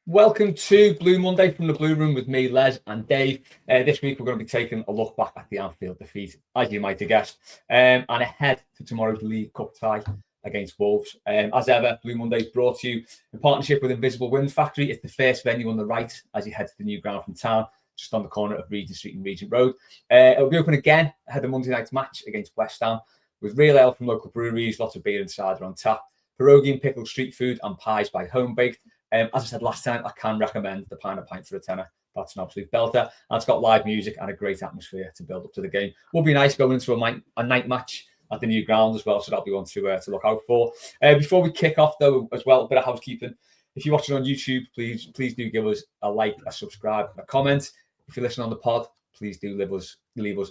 Welcome to Blue Monday from the Blue Room with me, Les and Dave. This week we're going to be taking a look back at the Anfield defeat, as you might have guessed, and ahead to tomorrow's League Cup tie against Wolves. As ever, Blue Monday is brought to you in partnership with Invisible Wind Factory. It's the first venue on the right as you head to the new ground from town, just on the corner of Regent Street and Regent Road. It'll be open again ahead of Monday night's match against West Ham, with real ale from local breweries, lots of beer and cider on tap, pierogi and pickled street food, and pies by Home Baked. As I said last time, I can recommend the Pint a Pint for a tenner. That's an absolute belter. And it's got live music and a great atmosphere to build up to the game. Will be nice going into a night match at the new ground as well, so that'll be one to look out for. Before we kick off, though, as well, a bit of housekeeping. If you're watching on YouTube, please do give us a like, a subscribe, a comment. If you're listening on the pod, please do leave us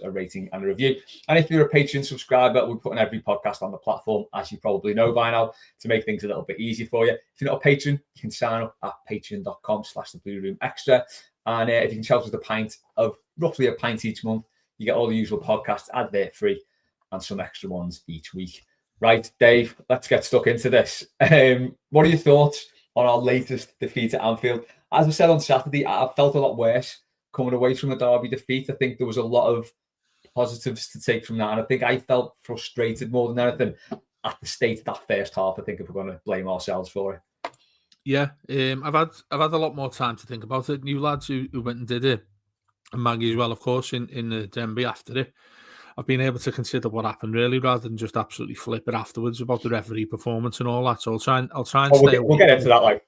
a rating and a review. And if you're a Patreon subscriber, we're putting every podcast on the platform, as you probably know by now, to make things a little bit easier for you. If you're not a patron, you can sign up at patreon.com/theblueroomextra. And if you can shout us a pint of roughly a pint each month, you get all the usual podcasts advert free and some extra ones each week. Right, Dave, let's get stuck into this. What are your thoughts on our latest defeat at Anfield? As I said on Saturday, I felt a lot worse coming away from the Derby defeat. I think there was a lot of positives to take from that. And I think I felt frustrated more than anything at the state of that first half. I think if we're going to blame ourselves for it. Yeah, I've had a lot more time to think about it. New lads who went and did it, and Maggie as well, of course, in the Denby after it. I've been able to consider what happened really, rather than just absolutely flip it afterwards about the referee performance and all that. So I'll try and stay. We'll get into that.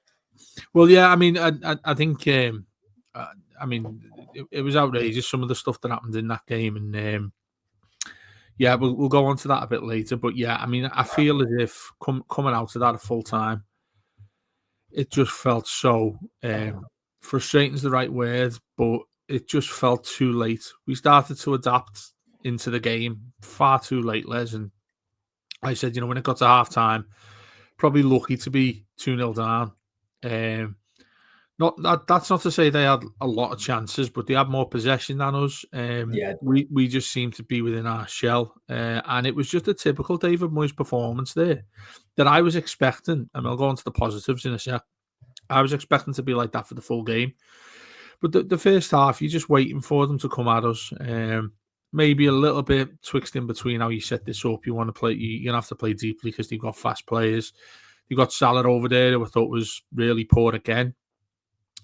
Well, yeah, I mean, I think, I mean, it was outrageous, some of the stuff that happened in that game, and yeah, we'll go on to that a bit later. But yeah, I mean, I feel as if coming out of that at full time, it just felt so frustrating is the right word, but it just felt too late. We started to adapt into the game far too late, Les, and I said, when it got to half time, probably lucky to be 2-0 down. That's not to say they had a lot of chances, but they had more possession than us. We just seemed to be within our shell, and it was just a typical David Moyes performance there that I was expecting. And I'll go on to the positives in a sec. I was expecting to be like that for the full game, but the first half, you're just waiting for them to come at us. Maybe a little bit twixt in between how you set this up. You want to play, you're gonna have to play deeply because they've got fast players. You've got Salah over there, who I thought was really poor again.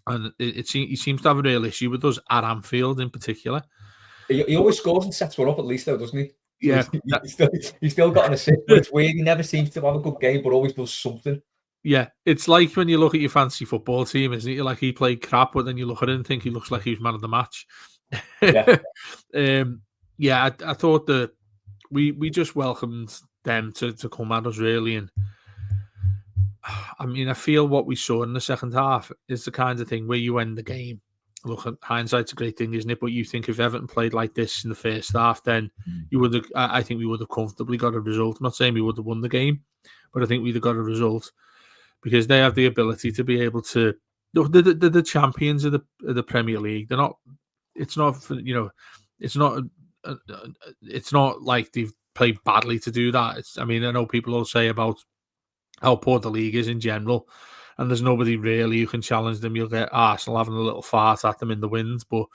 And he seems to have a real issue with us at Anfield in particular. He always scores and sets one up at least, though, doesn't he? Yeah. He's still got an assist, but it's weird. He never seems to have a good game, but always does something. Yeah, it's like when you look at your fantasy football team, isn't it? Like he played crap, but then you look at it and think he looks like he's man of the match. Yeah. I thought that we just welcomed them to come at us, really. And I mean, I feel what we saw in the second half is the kind of thing where you end the game. Look, hindsight's a great thing, isn't it? But you think if Everton played like this in the first half, then you would have. I think we would have comfortably got a result. I'm not saying we would have won the game, but I think we'd have got a result because they have the ability to be able to. Look, they're the champions of the Premier League. They're not. It's not. It's not. It's not like they've played badly to do that. I mean, I know people will say about how poor the league is in general, and there's nobody really who can challenge them. You'll get Arsenal having a little fart at them in the wind, but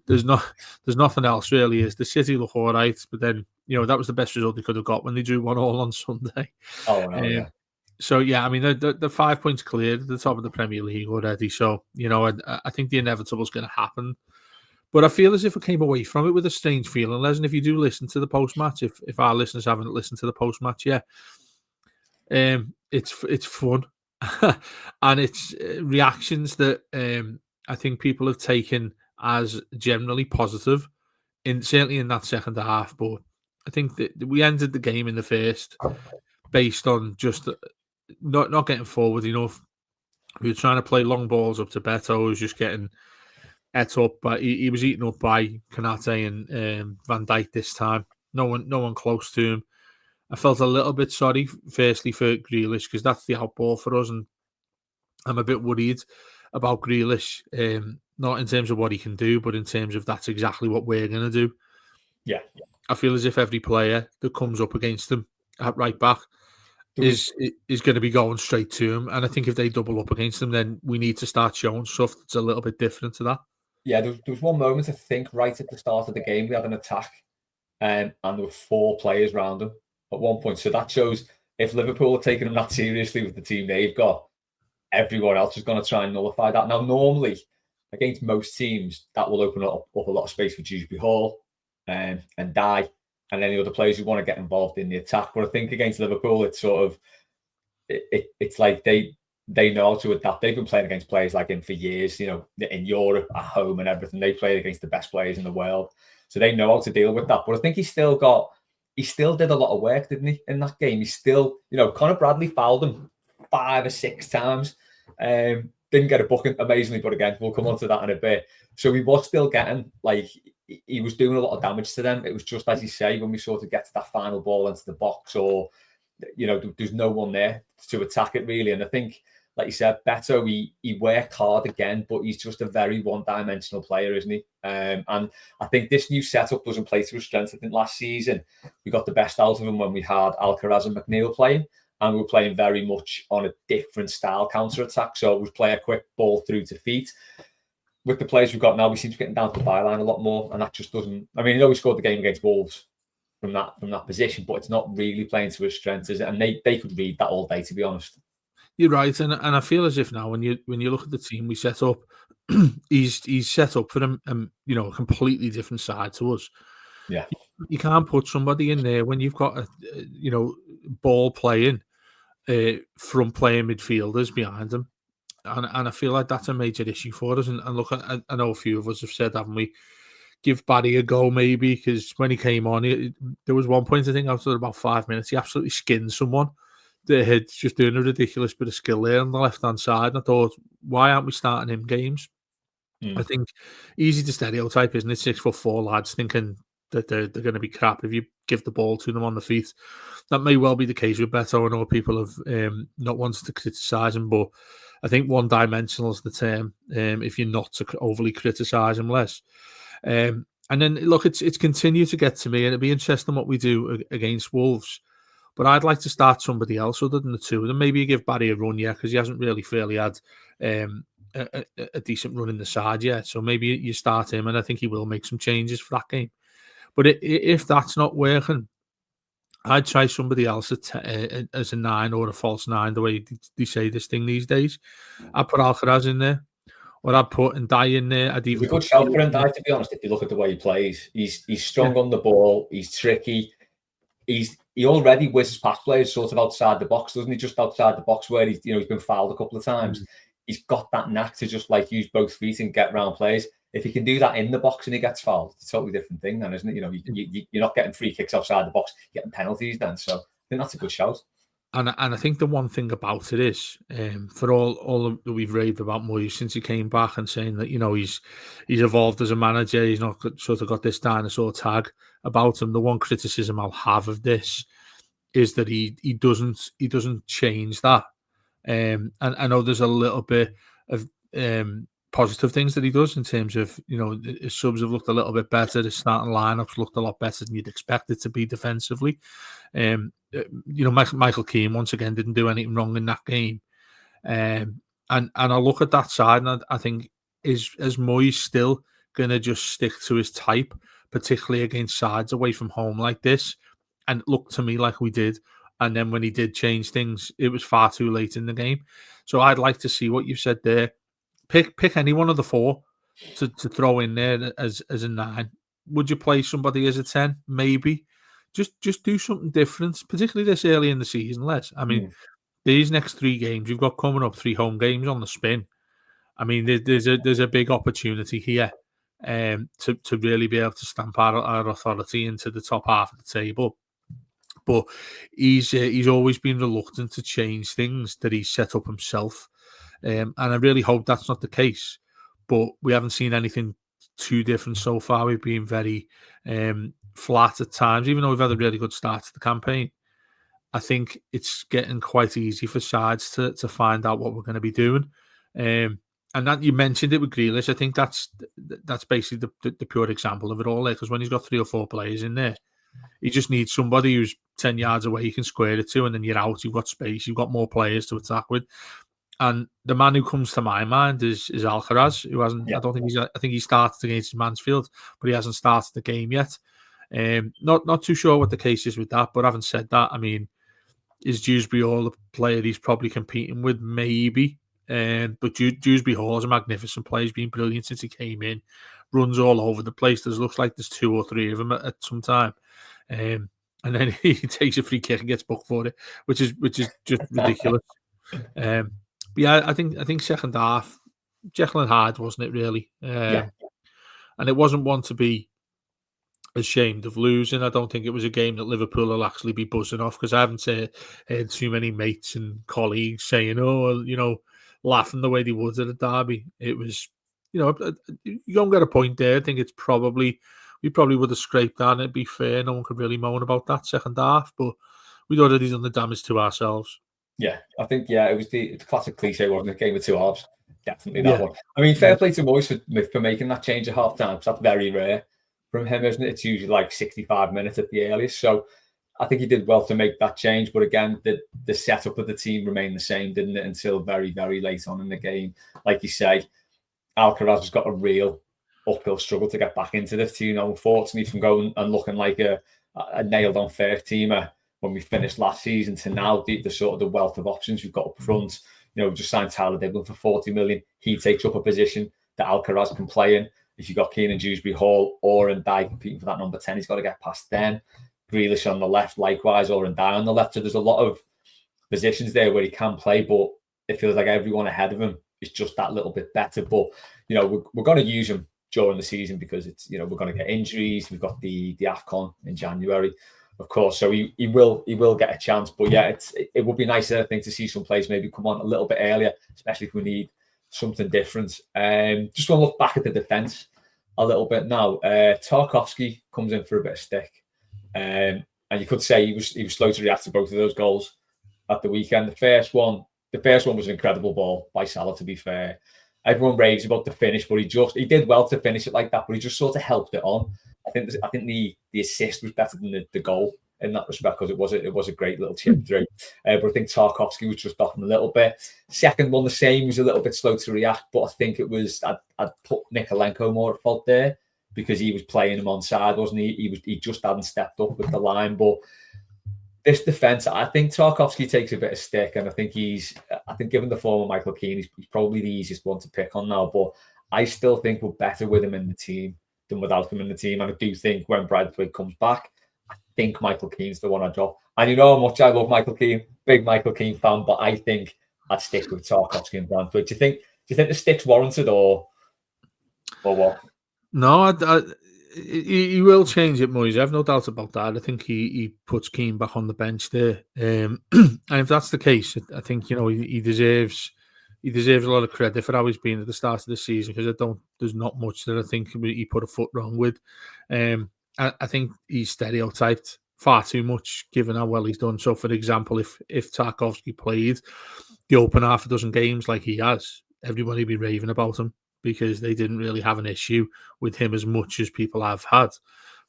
there's nothing else really. Is the City look all right? But then that was the best result they could have got when they drew 1-1 on Sunday. Oh no, yeah. So yeah, I mean the 5 points cleared at the top of the Premier League already. So I think the inevitable is going to happen. But I feel as if I came away from it with a strange feeling, Les. And if you do listen to the post match, if our listeners haven't listened to the post match yet. It's fun and it's reactions that I think people have taken as generally positive certainly in that second half. But I think that we ended the game in the first based on just not getting forward enough. We were trying to play long balls up to Beto, who was just getting ate up, but he was eaten up by Konate and Van Dijk this time. No one close to him. I felt a little bit sorry, firstly, for Grealish, because that's the outball for us, and I'm a bit worried about Grealish, not in terms of what he can do, but in terms of that's exactly what we're going to do. Yeah. I feel as if every player that comes up against him at right back is going to be going straight to him. And I think if they double up against them, then we need to start showing stuff that's a little bit different to that. Yeah, there was one moment, I think, right at the start of the game, we had an attack, and there were 4 players around him at one point. So that shows if Liverpool are taking him that seriously with the team they've got, everyone else is going to try and nullify that. Now, normally, against most teams, that will open up a lot of space for Dewsbury Hall and Dye and any other players who want to get involved in the attack. But I think against Liverpool, it's sort of it's like they know how to adapt. They've been playing against players like him for years, you know, in Europe, at home and everything. They played against the best players in the world. So they know how to deal with that. But I think he still did a lot of work, didn't he, in that game? He still, you know, Conor Bradley fouled him 5 or 6 times. Didn't get a booking, amazingly, but again, we'll come on to that in a bit. So he was still getting, like, he was doing a lot of damage to them. It was just, as you say, when we sort of get to that final ball into the box, or, you know, there's no one there to attack it, really. And I think, like you said, Beto, he worked hard again, but he's just a very one-dimensional player, isn't he? And I think this new setup doesn't play to his strengths. I think last season we got the best out of him when we had Alcaraz and McNeil playing, and we were playing very much on a different style counter-attack. So it was play a quick ball through to feet. With the players we've got now, we seem to be getting down to the byline a lot more, and that just doesn't. I mean, he always scored the game against Wolves from that position, but it's not really playing to his strengths, is it? And they could read that all day, to be honest. You're right, and I feel as if now when you look at the team we set up, he's set up for them, you know, a completely different side to us. Yeah, you can't put somebody in there when you've got a you know, ball playing front playing midfielders behind them, and I feel like that's a major issue for us. And look, I know a few of us have said, haven't we, give Barry a go maybe, because when he came on, there was one point I think after about 5 minutes he absolutely skinned someone. They had just doing a ridiculous bit of skill there on the left-hand side. And I thought, why aren't we starting him games? I think easy to stereotype, isn't it? 6'4" lads thinking that they're going to be crap if you give the ball to them on the feet. That may well be the case with Beto. I know people have not wanted to criticise him, but I think one-dimensional is the term. If you're not to overly criticise him less. And then look, it's continued to get to me, and it'll be interesting what we do against Wolves. But I'd like to start somebody else other than the two of them. Maybe you give Barry a run, yeah, because he hasn't really fairly had a decent run in the side yet. So maybe you start him, and I think he will make some changes for that game. But if that's not working, I'd try somebody else as a 9 or a false 9, the way they say this thing these days. I'd put Alcaraz in there, or I'd put Ndiaye in there. I'd even He's a good shout for Ndiaye, to be honest. If you look at the way he plays, he's strong on the ball. He's tricky. He already whizzes past players sort of outside the box, doesn't he? Just outside the box where he's been fouled a couple of times. He's got that knack to just like use both feet and get around players. If he can do that in the box and he gets fouled, it's a totally different thing then, isn't it? You know, you're not getting free kicks outside the box, you're getting penalties then. So I think that's a good shout. And I think the one thing about it is, for all that we've raved about Moyes since he came back and saying that, you know, he's evolved as a manager, he's not sort of got this dinosaur tag about him. The one criticism I'll have of this is that he doesn't change that. And I know there's a little bit of positive things that he does in terms of, you know, his subs have looked a little bit better, his starting lineups looked a lot better than you'd expect it to be defensively. You know, Michael Keane once again didn't do anything wrong in that game. And I look at that side and I think, is Moyes still going to just stick to his type, particularly against sides away from home like this? And it looked to me like we did. And then when he did change things, it was far too late in the game. So I'd like to see what you said there. Pick any one of the 4 to throw in there as a 9. Would you play somebody as a 10? Maybe. Just do something different, particularly this early in the season, Les. I mean, these next 3 games, you've got coming up 3 home games on the spin. I mean, there's a big opportunity here to really be able to stamp our authority into the top half of the table. But he's always been reluctant to change things that he's set up himself. And I really hope that's not the case. But we haven't seen anything too different so far. We've been very flat at times, even though we've had a really good start to the campaign. I think it's getting quite easy for sides to find out what we're going to be doing. And that you mentioned it with Grealish, I think that's basically the pure example of it all. Because when he's got 3 or 4 players in there, He just needs somebody who's 10 yards away, you can square it to, and then you're out, you've got space, you've got more players to attack with. And the man who comes to my mind is Alcaraz, who hasn't, I think he started against Mansfield, but he hasn't started the game yet. Not too sure what the case is with that, but having said that, I mean, is Dewsbury Hall the player he's probably competing with? Maybe. But Dewsbury Hall is a magnificent player. He's been brilliant since he came in. Runs all over the place. Looks like there's 2 or 3 of them at some time. And then he takes a free kick and gets booked for it, which is just ridiculous. But yeah, I think second half, Jekyll and Hyde, wasn't it really? And it wasn't one to be ashamed of losing. I don't think it was a game that Liverpool will actually be buzzing off, because I haven't heard too many mates and colleagues saying, laughing the way they would at a derby. It was, you don't get a point there. I think we probably would have scraped that, and it'd be fair. No one could really moan about that second half, but we'd already done the damage to ourselves. Yeah, I think, it was the classic cliche, wasn't it? Game of 2 halves. Definitely that one. I mean, fair play to Moyes for making that change at half time, because that's very rare from him, isn't it? It's usually like 65 minutes at the earliest. So I think he did well to make that change. But again, the setup of the team remained the same, didn't it? Until very, very late on in the game. Like you say, Alcaraz has got a real uphill struggle to get back into this team. Unfortunately, from going and looking like a nailed on first teamer when we finished last season to now, the sort of the wealth of options we've got up front. We just signed Tyler Diblin for 40 million. He takes up a position that Alcaraz can play in. If you've got Keenan Dewsbury Hall or Ndai competing for that number 10, he's got to get past them. Grealish on the left, likewise, or Ndai on the left. So there's a lot of positions there where he can play, but it feels like everyone ahead of him is just that little bit better. But, we're going to use him during the season, because it's, we're going to get injuries. We've got the AFCON in January, of course. So he will get a chance. But yeah, it would be nice, I think, to see some players maybe come on a little bit earlier, especially if we need something different. Just want to look back at the defence a little bit now. Tarkowski comes in for a bit of stick, and you could say he was slow to react to both of those goals at the weekend. The first one was an incredible ball by Salah, to be fair. Everyone raves about the finish, but he did well to finish it like that, but he just sort of helped it on. I think the assist was better than the goal in that respect, because it was a great little chip through. But I think Tarkowski was just off him a little bit. Second one, the same, was a little bit slow to react, but I think it was, I'd put Nikolenko more at fault there, because he was playing him on side, wasn't he? He just hadn't stepped up with the line. But this defence, I think Tarkowski takes a bit of stick, and I think given the form of Michael Keane, he's probably the easiest one to pick on now. But I still think we're better with him in the team than without him in the team. And I do think when Bradford comes back, I think Michael Keane's the one I drop. And you know how much I love Michael Keane, big Michael Keane fan, but I think I'd stick with Tarkowski and Bradford. Do you think the stick's warranted or what? No, he will change it, Moyes. I have no doubt about that. I think he puts Keane back on the bench there, and if that's the case, I think he deserves a lot of credit for how he's been at the start of the season, because there's not much that I think he put a foot wrong with. I think he's stereotyped far too much given how well he's done. So, for example, if Tarkowski played the open half a dozen games like he has, everybody would be raving about him, because they didn't really have an issue with him as much as people have had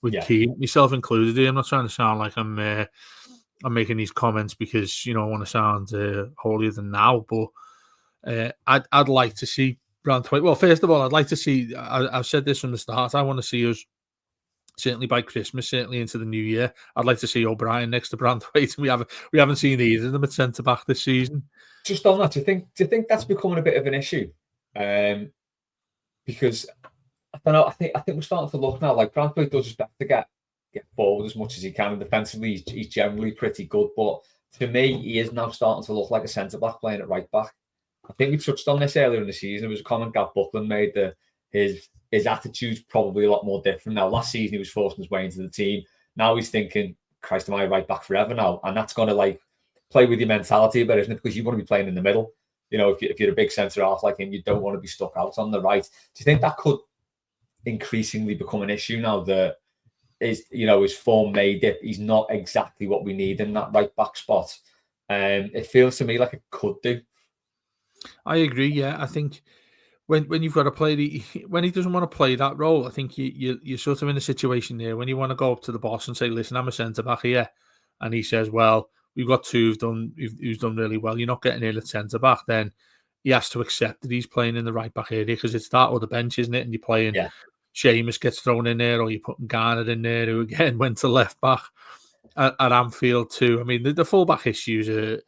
with Keane, myself included. I'm not trying to sound like I'm making these comments because I want to sound holier than now, but I'd like to see Branthwaite. Well, first of all, I'd like to see. I've said this from the start. I want to see us certainly by Christmas, certainly into the new year. I'd like to see O'Brien next to Branthwaite, and we haven't seen either of them at centre back this season. Just on that, do you think that's becoming a bit of an issue? Because I don't know. I think we're starting to look now like Bradford does his best to get forward as much as he can, and defensively he's generally pretty good. But to me, he is now starting to look like a centre back playing at right back. I think we touched on this earlier in the season. It was a comment Gav Buckland made that his attitude's probably a lot more different now. Last season he was forcing his way into the team. Now he's thinking, Christ, am I right back forever now? And that's going to play with your mentality a bit, isn't it? Because you want to be playing in the middle. If you're a big centre half like him, you don't want to be stuck out on the right. Do you think that could increasingly become an issue now that his form made it? He's not exactly what we need in that right back spot. It feels to me like it could do. I agree. Yeah, I think when you've got to play when he doesn't want to play that role, I think you're sort of in a situation there when you want to go up to the boss and say, "Listen, I'm a centre back here," and he says, "Well, we've got two who's done really well. You're not getting in at centre back." Then he has to accept that he's playing in the right back area because it's that or the bench, isn't it? And you're playing. Yeah. Seamus gets thrown in there, or you're putting Garner in there, who again went to left back at Anfield too. I mean, the fullback issues are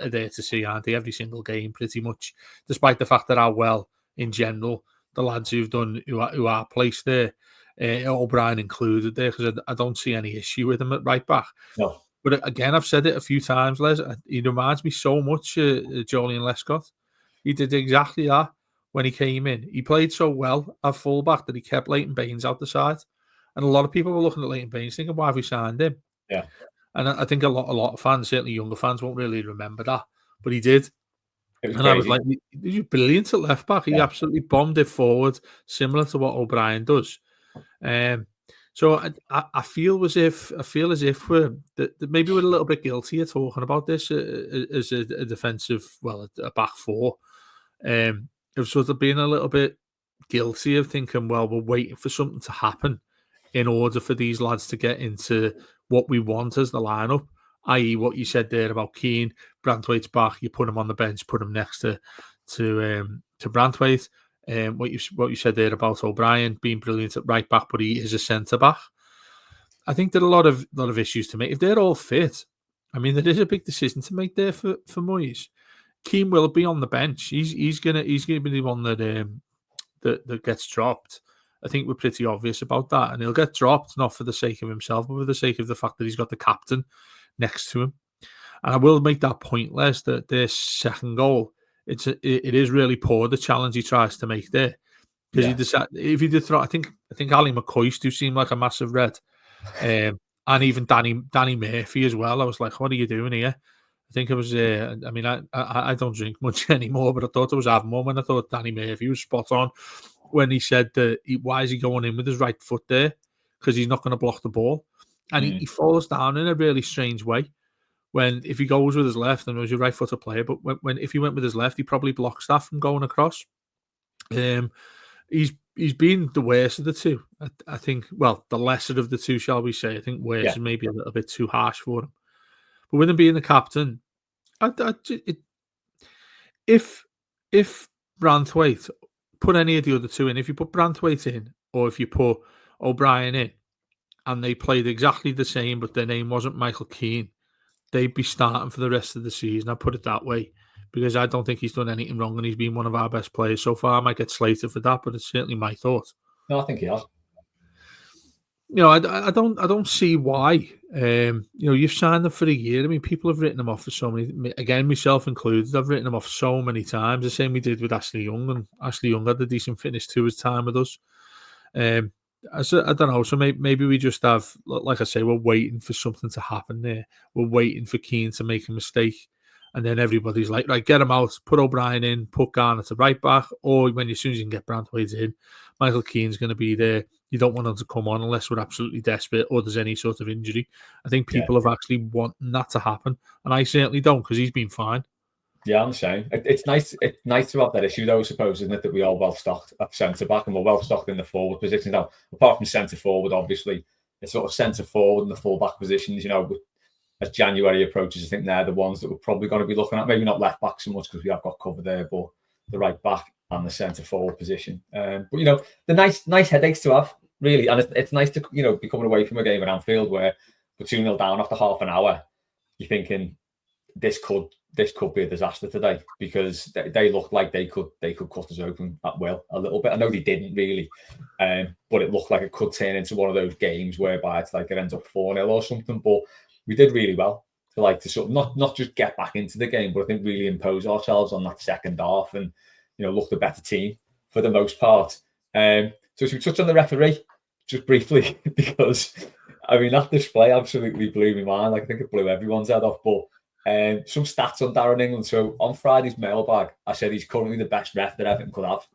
there to see, aren't they? Every single game, pretty much, despite the fact that how well, in general, the lads who are placed there, O'Brien included there, because I don't see any issue with him at right back. No. But again, I've said it a few times, Les. He reminds me so much of Julian Lescott. He did exactly that when he came in. He played so well at fullback that he kept Leighton Baines out the side. And a lot of people were looking at Leighton Baines thinking, why have we signed him? Yeah. And I think a lot of fans, certainly younger fans, won't really remember that. But he did. It was and crazy. I was like, he's brilliant at left back. He absolutely bombed it forward, similar to what O'Brien does. So I feel as if we're maybe we're a little bit guilty of talking about this as a defensive, a back four. Of sort of being a little bit guilty of thinking, well, we're waiting for something to happen in order for these lads to get into what we want as the lineup, i.e., what you said there about Keane. Branthwaite's back, you put him on the bench, put him next to Branthwaite. What you said there about O'Brien being brilliant at right back, but he is a centre back. I think there are a lot of issues to make. If they're all fit, I mean, there is a big decision to make there for Moyes. Keane will be on the bench. He's gonna be the one that gets dropped. I think we're pretty obvious about that, and he'll get dropped not for the sake of himself, but for the sake of the fact that he's got the captain next to him. And I will make that point, Les, that their second goal, it is really poor, the challenge he tries to make there, because he decided if he did throw, I think Ali McCoist, who seemed like a massive red, and even Danny Murphy as well. I was like, what are you doing here? I think it was. I mean, I don't drink much anymore, but I thought it was having one when I thought Danny Murphy was spot on when he said that why is he going in with his right foot there? Because he's not going to block the ball, and he falls down in a really strange way. When if he goes with his left and was your right footed player, but if he went with his left, he probably blocks that from going across. He's been the worst of the two. I think. Well, the lesser of the two, shall we say? I think worse is maybe a little bit too harsh for him. But with him being the captain, if Branthwaite, put any of the other two in, if you put Branthwaite in or if you put O'Brien in, and they played exactly the same, but their name wasn't Michael Keane, they'd be starting for the rest of the season. I put it that way, because I don't think he's done anything wrong and he's been one of our best players so far. I might get slated for that, but it's certainly my thought. No, I think he has. I don't see why. You've signed them for a year. I mean, people have written him off for so many. Again, myself included. I've written him off so many times. The same we did with Ashley Young, and Ashley Young had a decent finish to his time with us. I don't know. So maybe we just have, like I say, we're waiting for something to happen there. We're waiting for Keane to make a mistake, and then everybody's like, right, get him out, put O'Brien in, put Garner to right back, or as soon as you can get Branthwaite in, Michael Keane's going to be there. You don't want him to come on unless we're absolutely desperate or there's any sort of injury. I think people have actually wanting that to happen, and I certainly don't, because he's been fine. Yeah, I'm saying it's nice. It's nice to have that issue, though. I suppose, isn't it, that we are well stocked at centre back and we're well stocked in the forward position. Now, apart from centre forward, obviously, it's sort of centre forward and the full back positions. As January approaches, I think they're the ones that we're probably going to be looking at. Maybe not left back so much because we have got cover there, but the right back and the centre forward position. But the nice headaches to have, really, and it's nice to be coming away from a game at Anfield where we're 2-0 down after half an hour. You're thinking this could be a disaster today, because they looked like they could cut us open at will a little bit. I know they didn't really, but it looked like it could turn into one of those games whereby it's like it ends up 4-0 or something. But we did really well to sort of not just get back into the game, but I think really impose ourselves on that second half and look the better team for the most part. So should we touch on the referee just briefly, because I mean that display absolutely blew me mind. Like, I think it blew everyone's head off. But some stats on Darren England. So on Friday's mailbag, I said he's currently the best ref that Everton could have.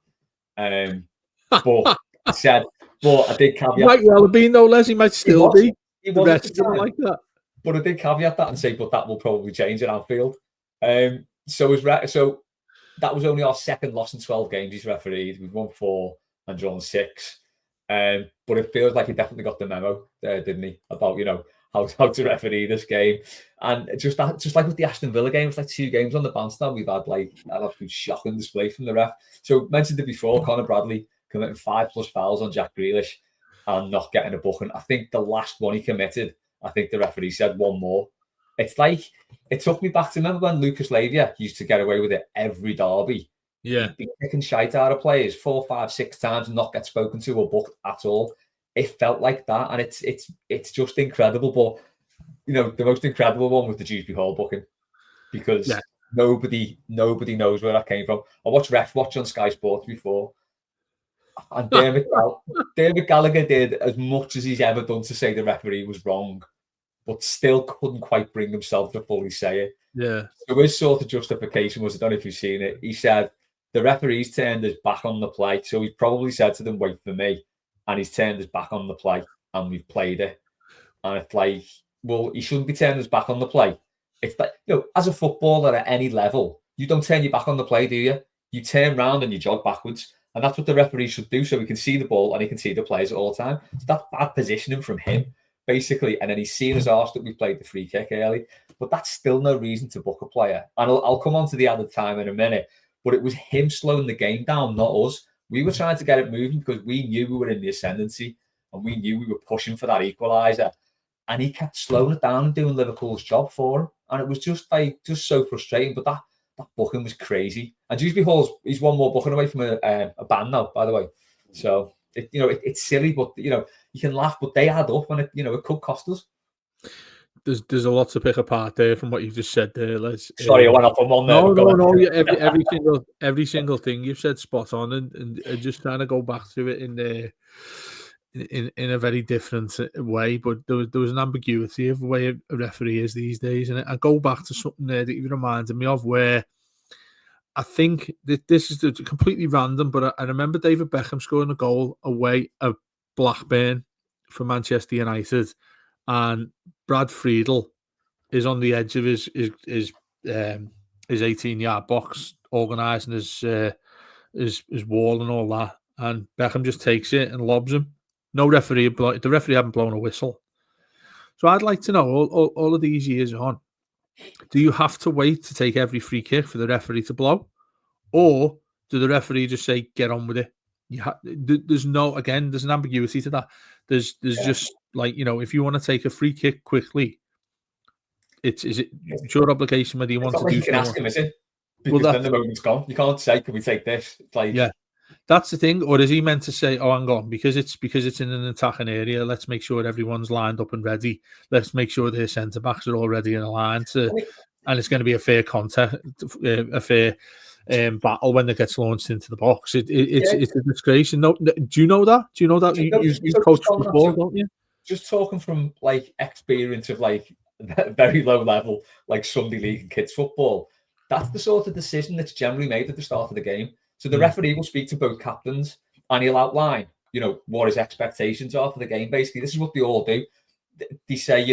But I did caveat. He might well have been, though, Les. He might still be. He was at the time. Like that. But I did caveat that and say, but that will probably change at Anfield. So that was only our second loss in 12 games he's refereed. We've won 4 and drawn 6. But it feels like he definitely got the memo there, didn't he? About, how to referee this game. And just like with the Aston Villa game, it's like 2 games on the bounce now. We've had like an absolute shocking display from the ref. So mentioned it before, Conor Bradley committing 5+ fouls on Jack Grealish and not getting a booking. I think the last one he committed, I think the referee said 1 more. It's like, it took me back to, remember when Lucas Lavia used to get away with it every derby? Yeah. He'd be kicking shite out of players 4, 5, 6 times and not get spoken to or booked at all. It felt like that, and it's just incredible. But the most incredible one was the Dewsbury Hall booking, because nobody knows where that came from. I watched Ref Watch on Sky Sports before, and David Gallagher did as much as he's ever done to say the referee was wrong, but still couldn't quite bring himself to fully say it. Yeah. So his sort of justification was, I don't know if you've seen it, he said the referee's turned his back on the play, so he probably said to them, wait for me, and he's turned his back on the play, and we've played it. And it's like, well, he shouldn't be turning his back on the play. It's like, as a footballer at any level, you don't turn your back on the play, do you? You turn round and you jog backwards. And that's what the referee should do, so he can see the ball and he can see the players at all time. So that's bad positioning from him, basically. And then he's seen his arse that we played the free kick early. But that's still no reason to book a player. And I'll come on to the added time in a minute. But it was him slowing the game down, not us. We were trying to get it moving because we knew we were in the ascendancy and we knew we were pushing for that equaliser. And he kept slowing it down and doing Liverpool's job for him. And it was just so frustrating. But that booking was crazy. And Dewsbury Hall's, he's 1 more booking away from a ban now, by the way. So it's silly, but you can laugh, but they add up, and it could cost us. There's a lot to pick apart there from what you've just said there, Les. Sorry, I went off on one there. No. Every single thing you've said spot on, and just trying to go back through it in a very different way. But there was an ambiguity of the way a referee is these days, and I go back to something there that you reminded me of, where I think that this is completely random, but I remember David Beckham scoring a goal away at Blackburn for Manchester United, and Brad Friedel is on the edge of his 18-yard box, organising his wall and all that, and Beckham just takes it and lobs him. No referee, the referee hadn't blown a whistle. So I'd like to know, all of these years on, do you have to wait to take every free kick for the referee to blow, or do the referee just say get on with it? There's an ambiguity to that. There's just like, if you want to take a free kick quickly, it's your obligation whether you want to do. You can ask him, is it? Because then the moment's gone. You can't say, "Can we take this?" It's like, that's the thing. Or is he meant to say, "Oh, hang on, because it's in an attacking area. Let's make sure everyone's lined up and ready. Let's make sure their centre backs are already in a line and it's going to be a fair contact, a fair." Battle when it gets launched into the box. It's a disgrace. No, do you know that? Do you know that? You coach football, don't you? Just talking from like experience of like very low level, like Sunday League and kids football, that's the sort of decision that's generally made at the start of the game. So the referee will speak to both captains and he'll outline, what his expectations are for the game. Basically, this is what they all do. They say,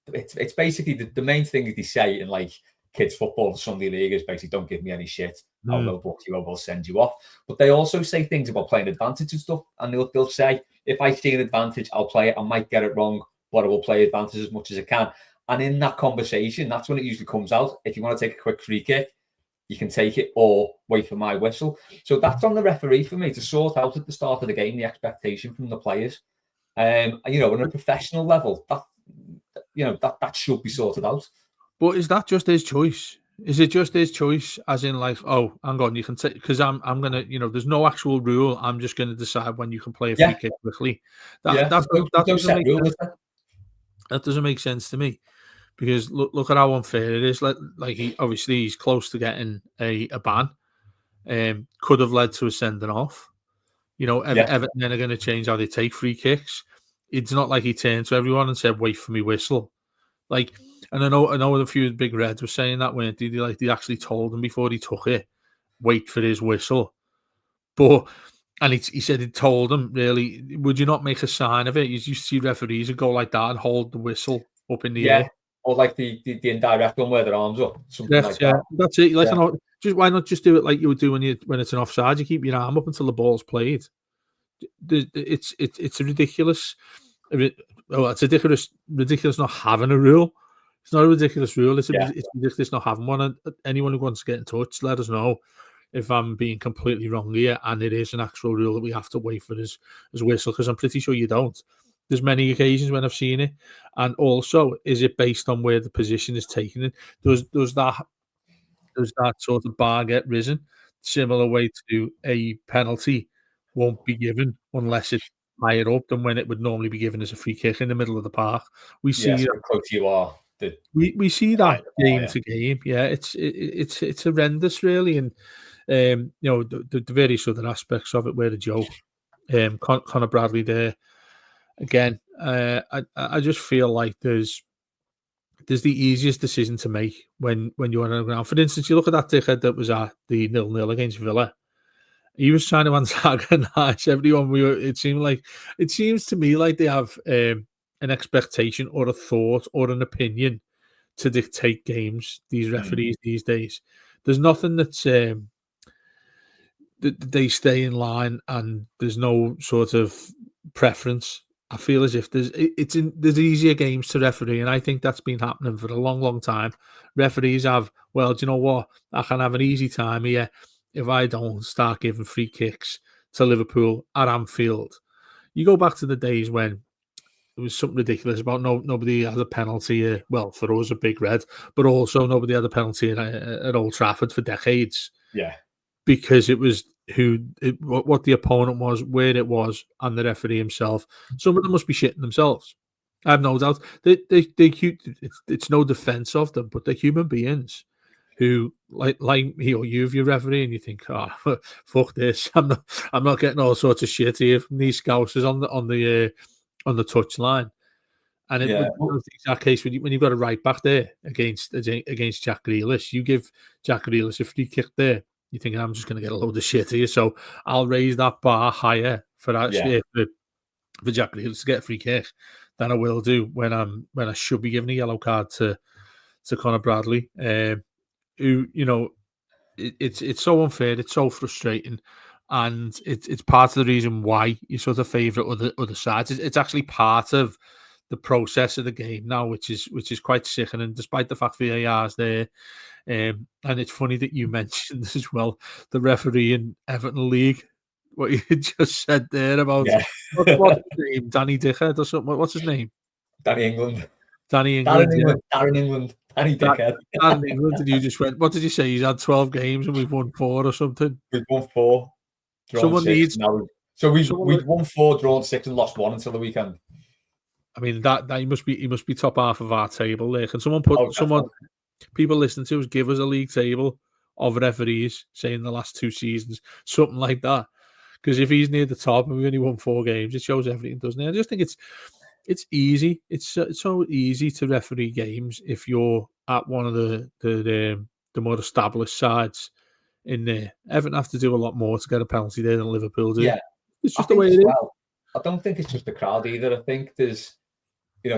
it's basically the main thing is they say in like kids football, Sunday League, is basically don't give me any shit. I'll no book you over, I'll send you off. But they also say things about playing advantage and stuff. And they'll say, if I see an advantage, I'll play it. I might get it wrong, but I will play advantage as much as I can. And in that conversation, that's when it usually comes out. If you want to take a quick free kick, you can take it or wait for my whistle. So that's on the referee for me to sort out at the start of the game, the expectation from the players. On a professional level, that should be sorted out. But is that just his choice? Is it just his choice, as in like, oh, hang on, you can take, because I'm gonna, there's no actual rule. I'm just gonna decide when you can play a free kick quickly. That doesn't make sense to me, because look at how unfair it is. Like he's close to getting a ban. Could have led to a sending off. Everton then are going to change how they take free kicks. It's not like he turned to everyone and said, "Wait for me, whistle." Like, and I know a few big Reds were saying that, weren't they? Like, they actually told him before he took it, wait for his whistle. But, and he said he told him, really, would you not make a sign of it? You see referees who go like that and hold the whistle up in the air. or like the indirect one where their arms up, something Correct, like yeah. that. That's it. Like, Yeah, just why not just do it like you would do when it's an offside? You keep your arm up until the ball's played. It's a ridiculous. It's ridiculous not having a rule. It's not a ridiculous rule. yeah, It's ridiculous not having one. And anyone who wants to get in touch, let us know if I'm being completely wrong here, and it is an actual rule that we have to wait for his whistle, because I'm pretty sure you don't. There's many occasions when I've seen it, and also, is it based on where the position is taken in? Does that sort of bar get risen? Similar way to a penalty won't be given unless it's higher up than when it would normally be given as a free kick in the middle of the park. We yeah. see So the closer you are, the we see higher that the bar. game Yeah, to game. Yeah, it's horrendous, really, and the various other aspects of it were a joke. Conor Bradley there again. I just feel like there's the easiest decision to make when you're on the ground. For instance, you look at that dickhead that was at the 0-0 against Villa. He was trying to antagonize everyone. It seems to me like they have an expectation or a thought or an opinion to dictate games. These referees these days, there's nothing that's they stay in line, and there's no sort of preference. I feel as if there's easier games to referee, and I think that's been happening for a long, long time. Referees have, well, do you know what? I can have an easy time here if I don't start giving free kicks to Liverpool at Anfield. You go back to the days when it was something ridiculous about nobody had a penalty. Well, for us, a big red, but also nobody had a penalty at Old Trafford for decades, yeah, because it was what the opponent was, where it was, and the referee himself. Some of them must be shitting themselves. I have no doubt. It's no defense of them, but they're human beings who, like me or you, if you're referee and you think, oh, fuck this, I'm not getting all sorts of shit here from these scousers on the touchline. And it yeah. would be the exact case when you've got a right back there against Jack Grealish. You give Jack Grealish a free kick there, you think, I'm just going to get a load of shit here, so I'll raise that bar higher for Yeah. for Jack Grealish to get a free kick than I will do when I should be giving a yellow card to Conor Bradley, who, it's so unfair, it's so frustrating, and it's part of the reason why you sort of favourite other sides. It's actually part of the process of the game now, which is quite sickening, despite the fact VAR's there. And it's funny that you mentioned as well the referee in Everton League. What you just said there about Yeah. what's his name, Danny Dickhead or something. What's his name? Danny England. Danny England. Darren England. Danny Dickhead. Danny England, and you just went, what did you say? He's had 12 games and we've won 4 or something. We've won 4, drawn Someone 6. needs. So we'd won 4, drawn 6, and lost 1 until the weekend. I mean, that he must be top half of our table there. Can someone people listening to us give us a league table of referees, say in the last 2 seasons, something like that? Because if he's near the top and we've only won 4 games, it shows everything, doesn't it? I just think it's easy. It's so easy to referee games if you're at one of the more established sides in there. Everton have to do a lot more to get a penalty there than Liverpool do. Yeah, It's just the way it is. Well, I don't think it's just the crowd either. I think there's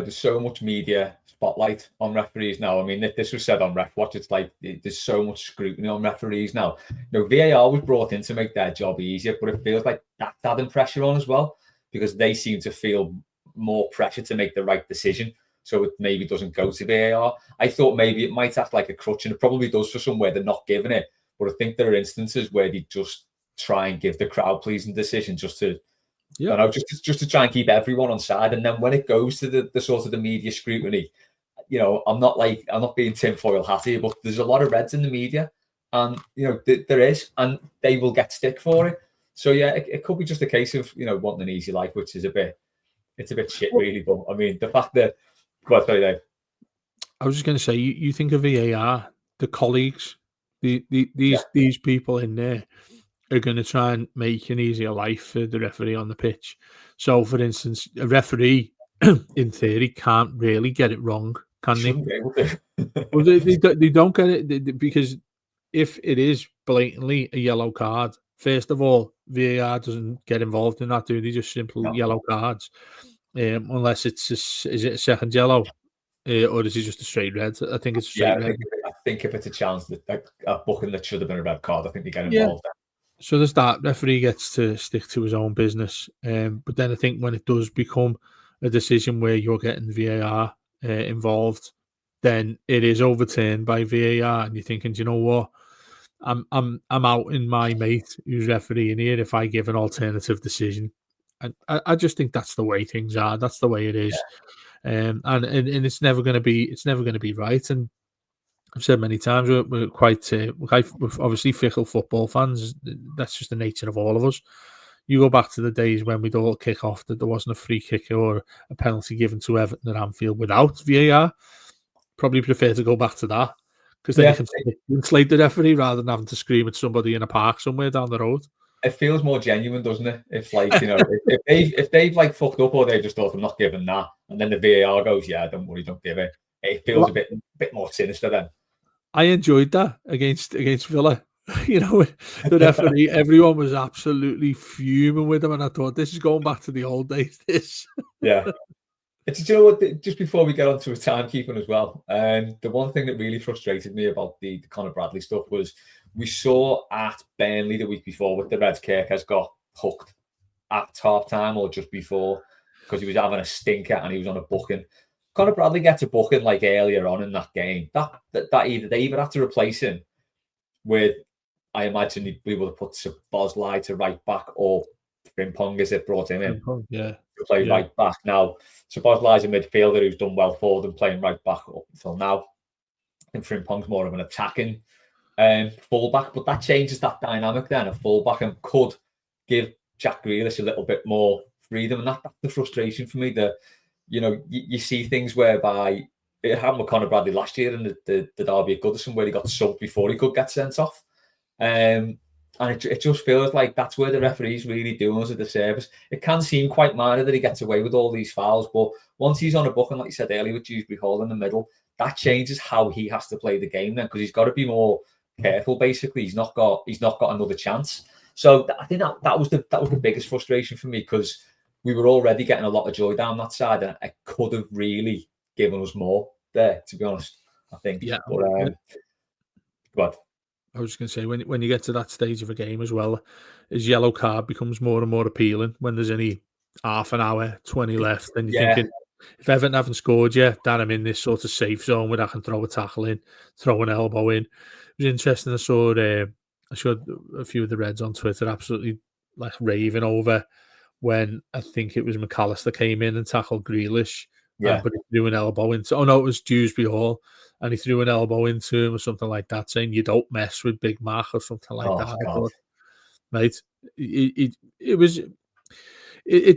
so much media spotlight on referees now. I mean, this was said on Ref Watch. It's like there's so much scrutiny on referees now. VAR was brought in to make their job easier, but it feels like that's adding pressure on as well, because they seem to feel more pressure to make the right decision. So it maybe doesn't go to VAR. I thought maybe it might act like a crutch, and it probably does for some where they're not giving it. But I think there are instances where they just try and give the crowd pleasing decision just to, just to try and keep everyone on side. And then when it goes to the sort of the media scrutiny, I'm not being tinfoil hat here, but there's a lot of reds in the media, and there is, and they will get stick for it. So yeah, it could be just a case of wanting an easy life, which is a bit shit, really. But I mean, the fact that, sorry, Dave. I was just going to say, you think of VAR, the colleagues, these people in there are going to try and make an easier life for the referee on the pitch. So, for instance, a referee, in theory, can't really get it wrong, can they? Shouldn't be able to. Well, they don't get it because if it is blatantly a yellow card, first of all, VAR doesn't get involved in that, do they? Just simple yellow cards, unless is it a second yellow? or is it just a straight red? I think it's a straight red. I think if it's a chance that a booking that should have been a red card, I think they get Yeah. involved. So there's that. Referee gets to stick to his own business. But then I think when it does become a decision where you're getting VAR involved, then it is overturned by VAR, and you're thinking, do you know what? I'm out in my mate who's refereeing here if I give an alternative decision. And I just think that's the way things are. That's the way it is. And it's never going to be right. And I've said many times we're quite we're obviously fickle football fans. That's just the nature of all of us. You go back to the days when we'd all kick off that there wasn't a free kick or a penalty given to Everton at Anfield without VAR. Probably prefer to go back to that because then you can slate the referee rather than having to scream at somebody in a park somewhere down the road. It feels more genuine, doesn't it? It's like, if they've like fucked up or they just thought I'm not giving that, and then the VAR goes, yeah, don't worry, don't give it. It feels a bit more sinister then. I enjoyed that against Villa. The referee, everyone was absolutely fuming with him, and I thought this is going back to the old days. Yeah. Do you know what? Just before we get on to a timekeeping as well, the one thing that really frustrated me about the Conor Bradley stuff was we saw at Burnley the week before with the Reds, Kirk has got hooked at half time or just before because he was having a stinker and he was on a booking. Conor Bradley gets a booking like earlier on in that game. That they either had to replace him with, I imagine we would have put Bosley to right back or Frimpong as it brought him in. To play right back now. So Bosley's a midfielder who's done well for them playing right back up until now. I think Frimpong's more of an attacking fullback, but that changes that dynamic then. A fullback and could give Jack Grealish a little bit more freedom, and that's the frustration for me. That you see things whereby it happened with Conor Bradley last year in the derby at Goodison where he got subbed before he could get sent off. And it just feels like that's where the referee's really doing us a disservice. It can seem quite minor that he gets away with all these fouls, but once he's on a booking, like you said earlier, with Dewsbury Hall in the middle, that changes how he has to play the game then, because he's got to be more careful. Basically, he's not got another chance. So I think that was the biggest frustration for me, because we were already getting a lot of joy down that side, and it could have really given us more there, to be honest. I think. Yeah. But I was just going to say, when you get to that stage of a game as well, his yellow card becomes more and more appealing when there's only half an hour, 20 left, and you're thinking, if Everton haven't scored yet, then I'm in this sort of safe zone where I can throw a tackle in, throw an elbow in. It was interesting. I saw a few of the Reds on Twitter absolutely like raving over when I think it was McAllister came in and tackled Grealish, but he threw an elbow into. Oh no, it was Dewsbury Hall. And he threw an elbow into him or something like that, saying you don't mess with Big Mac or something like that. I thought, right? It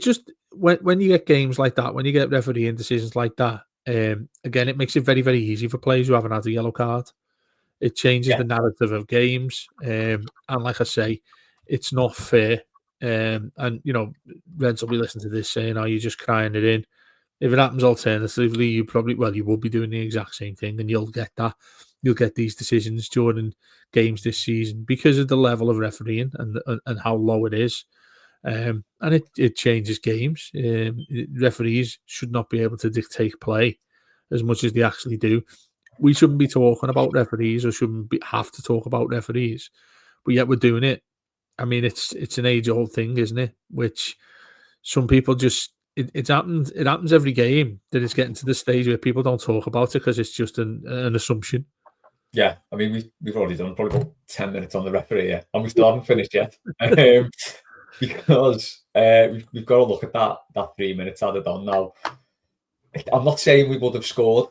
just when you get games like that, when you get refereeing decisions like that, again, it makes it very, very easy for players who haven't had a yellow card. It changes the narrative of games, and like I say, it's not fair. And Reds will be listening to this saying, "Oh, you're just crying it in." If it happens alternatively, you will be doing the exact same thing, and you'll get that. You'll get these decisions during games this season because of the level of refereeing and how low it is, and it changes games. Referees should not be able to dictate play as much as they actually do. We shouldn't be talking about referees or have to talk about referees, but yet we're doing it. I mean, it's an age-old thing, isn't it? Which some people just. It happens every game that it's getting to the stage where people don't talk about it because it's just an assumption. Yeah, I mean, we've already done probably about 10 minutes on the referee, and we still haven't finished yet. Because we've got to look at that 3 minutes added on now. I'm not saying we would have scored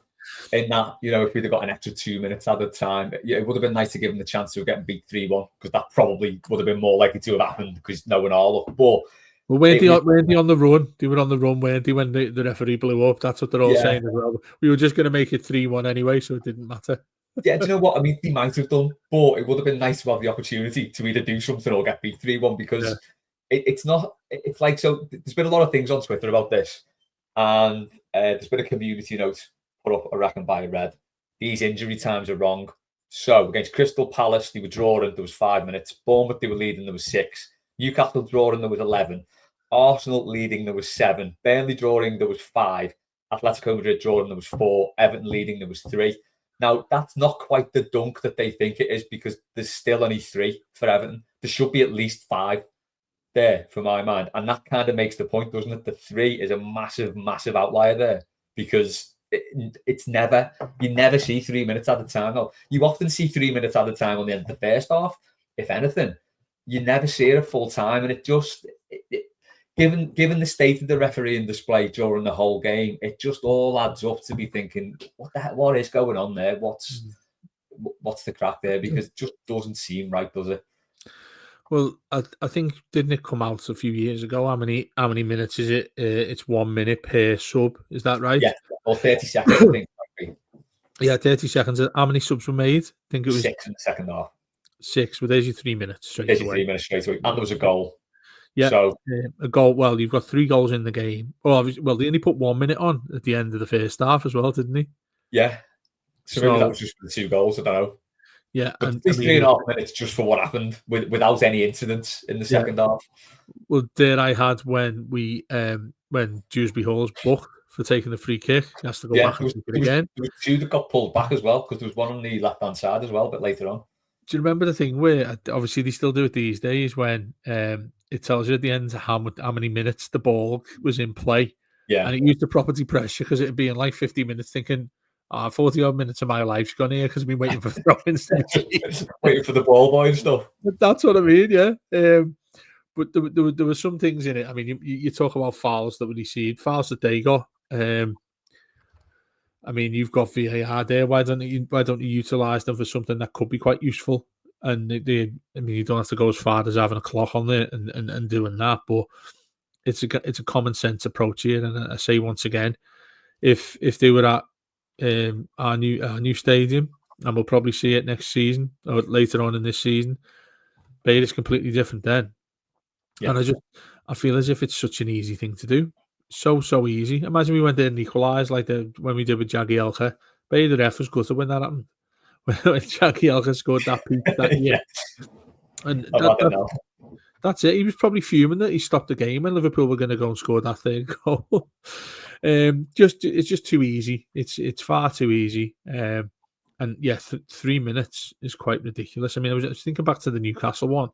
in that, if we'd have got an extra 2 minutes added time. It would have been nice to give them the chance of getting beat 3-1, because that probably would have been more likely to have happened because no one all looked. But weren't they on the run? They were on the run, weren't they, when the referee blew up? That's what they're all saying as well. We were just going to make it 3-1 anyway, so it didn't matter. Yeah, do you know what? I mean, they might have done, but it would have been nice to have the opportunity to either do something or get beat 3-1, because it's like, so there's been a lot of things on Twitter about this, and there's been a community note put up, I reckon, by Red. These injury times are wrong. So against Crystal Palace, they were drawing, there was 5 minutes. Bournemouth, they were leading, there was 6. Newcastle drawing, there was 11. Arsenal leading, there was 7. Burnley drawing, there was 5. Atletico Madrid drawing, there was 4. Everton leading, there was 3. Now, that's not quite the dunk that they think it is, because there's still only 3 for Everton. There should be at least 5 there, for my mind. And that kind of makes the point, doesn't it? The 3 is a massive, massive outlier there, because it's never, you never see 3 minutes at a time. No, you often see 3 minutes at a time on the end of the first half, if anything. You never see it at full time. And it just, given the state of the refereeing display during the whole game, it just all adds up to be thinking, what is going on there? What's the crack there? Because it just doesn't seem right, does it? Well, I think, didn't it come out a few years ago? How many minutes is it? It's 1 minute per sub. Is that right? Yeah, or 30 seconds, I think. Yeah, 30 seconds. How many subs were made? I think it was 6 in the second half. 6. Well, there's your 3 minutes straight There's away. your 3 minutes straight away. And there was a goal. Yeah, so, a goal. Well, you've got 3 goals in the game. Well, they only put 1 minute on at the end of the first half as well, didn't he? Yeah. So maybe that was just for the 2 goals. I don't know. Yeah, but and 3.5 minutes just for what happened without any incidents in the second half. Well, there I had when Dewsbury Hall's booked for taking the free kick. He has to go back and take it again. There was 2 that got pulled back as well, because there was one on the left-hand side as well, a bit later on. Do you remember the thing where, obviously they still do it these days, when it tells you at the end how many minutes the ball was in play? Yeah. And it used to property pressure, because it'd be in like 50 minutes thinking, 40 odd minutes of my life's gone here because I've been waiting for throw-ins. Waiting for the ball boy and stuff. That's what I mean, yeah. But there were some things in it. I mean, you talk about fouls that we received, fouls that they got. I mean, you've got VAR there. Why don't you utilise them for something that could be quite useful? And I mean, you don't have to go as far as having a clock on there and doing that, but it's a common sense approach here. And I say once again, if they were at our new stadium, and we'll probably see it next season or later on in this season, but it is completely different then. Yeah. And I feel as if it's such an easy thing to do. So easy. Imagine we went there and equalised like when we did with Jagielka. But the ref was good when that happened. When Jagielka scored that piece that year. And that's it. He was probably fuming that he stopped the game and Liverpool were going to go and score that third goal. It's just too easy. It's far too easy. And yeah, 3 minutes is quite ridiculous. I mean, I was thinking back to the Newcastle one.